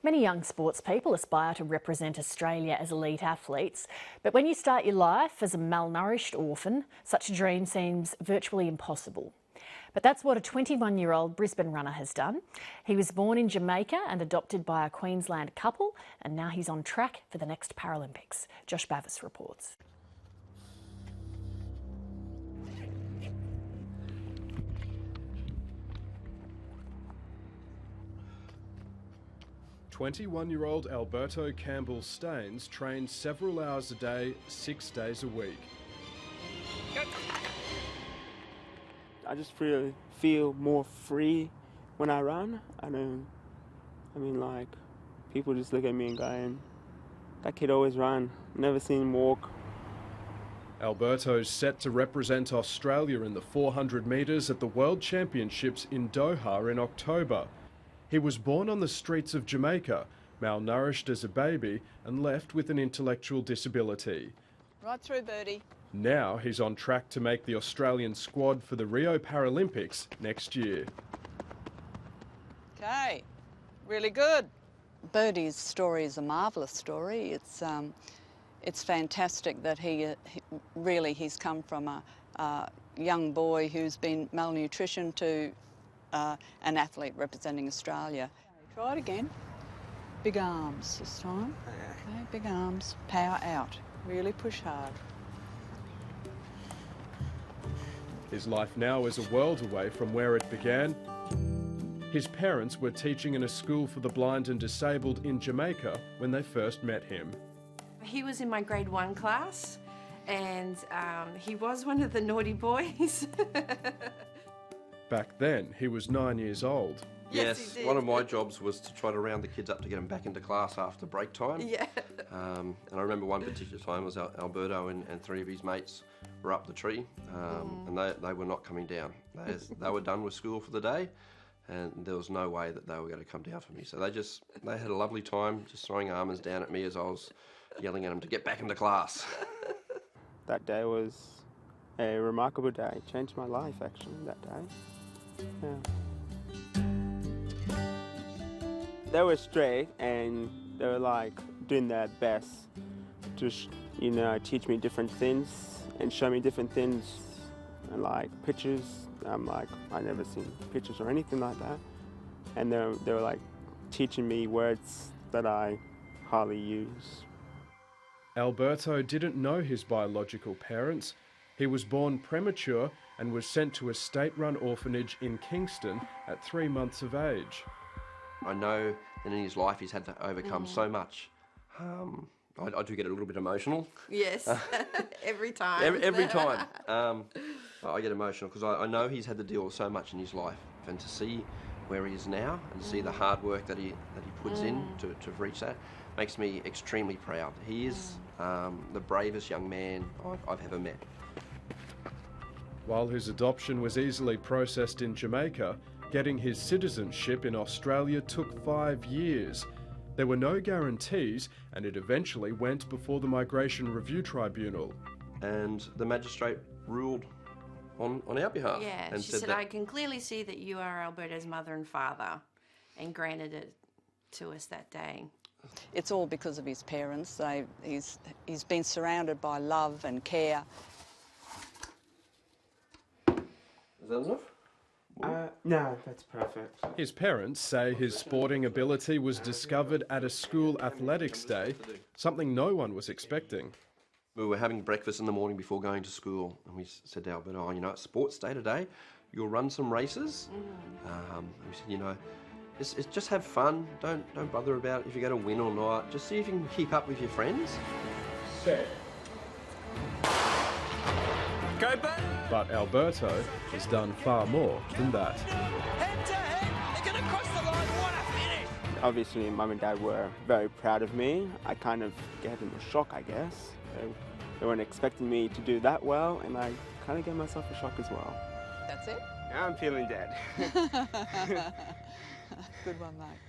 Many young sports people aspire to represent Australia as elite athletes, but when you start your life as a malnourished orphan, such a dream seems virtually impossible. But that's what a 21-year-old Brisbane runner has done. He was born in Jamaica and adopted by a Queensland couple, and now he's on track for the next Paralympics. Josh Bavis reports. 21-year-old Alberto Campbell-Staines trains several hours a day, 6 days a week. I just really feel more free when I run. People just look at me and go, that kid always run, never seen him walk. Alberto's set to represent Australia in the 400 metres at the World Championships in Doha in October. He was born on the streets of Jamaica, malnourished as a baby and left with an intellectual disability. Right through, Birdie. Now he's on track to make the Australian squad for the Rio Paralympics next year. Okay, really good. Birdie's story is a marvellous story. It's fantastic that he's come from a young boy who's been malnutrition to an athlete representing Australia. Try it again. Big arms this time. Okay, big arms. Power out. Really push hard. His life now is a world away from where it began. His parents were teaching in a school for the blind and disabled in Jamaica when they first met him. He was in my grade 1 class and he was one of the naughty boys. Back then, he was 9 years old. Yes, one of my jobs was to try to round the kids up to get them back into class after break time. Yeah. And I remember one particular time was Alberto and 3 of his mates were up the tree and they were not coming down. They were done with school for the day and there was no way that they were going to come down for me. So they had a lovely time just throwing almonds down at me as I was yelling at them to get back into class. That day was a remarkable day. It changed my life, actually, that day. Yeah. They were straight and they were like doing their best to, teach me different things and show me different things and like pictures. I'm like, I never seen pictures or anything like that. And they were like teaching me words that I hardly use. Alberto didn't know his biological parents. He was born premature and was sent to a state-run orphanage in Kingston at 3 months of age. I know that in his life he's had to overcome so much. I do get a little bit emotional. Yes, every time. Every time. I get emotional because I know he's had to deal with so much in his life, and to see where he is now and see the hard work that he puts in to reach that makes me extremely proud. He is the bravest young man I've ever met. While his adoption was easily processed in Jamaica, getting his citizenship in Australia took 5 years. There were no guarantees, and it eventually went before the Migration Review Tribunal. And the magistrate ruled on our behalf. Yeah, and she said, I can clearly see that you are Alberto's mother and father, and granted it to us that day. It's all because of his parents. He's been surrounded by love and care. Is that enough? No, that's perfect. His parents say his sporting ability was discovered at a school athletics day, something no one was expecting. We were having breakfast in the morning before going to school, and we said to Alberto, it's sports day today, you'll run some races. We said, just have fun, don't bother about if you're going to win or not, just see if you can keep up with your friends. Set. Go back! But Alberto has done far more than that. Head to head, they're going to cross the line, what a finish! Obviously, Mum and Dad were very proud of me. I kind of gave them a shock, I guess. They weren't expecting me to do that well, and I kind of gave myself a shock as well. That's it? Now I'm feeling dead. Good one, mate.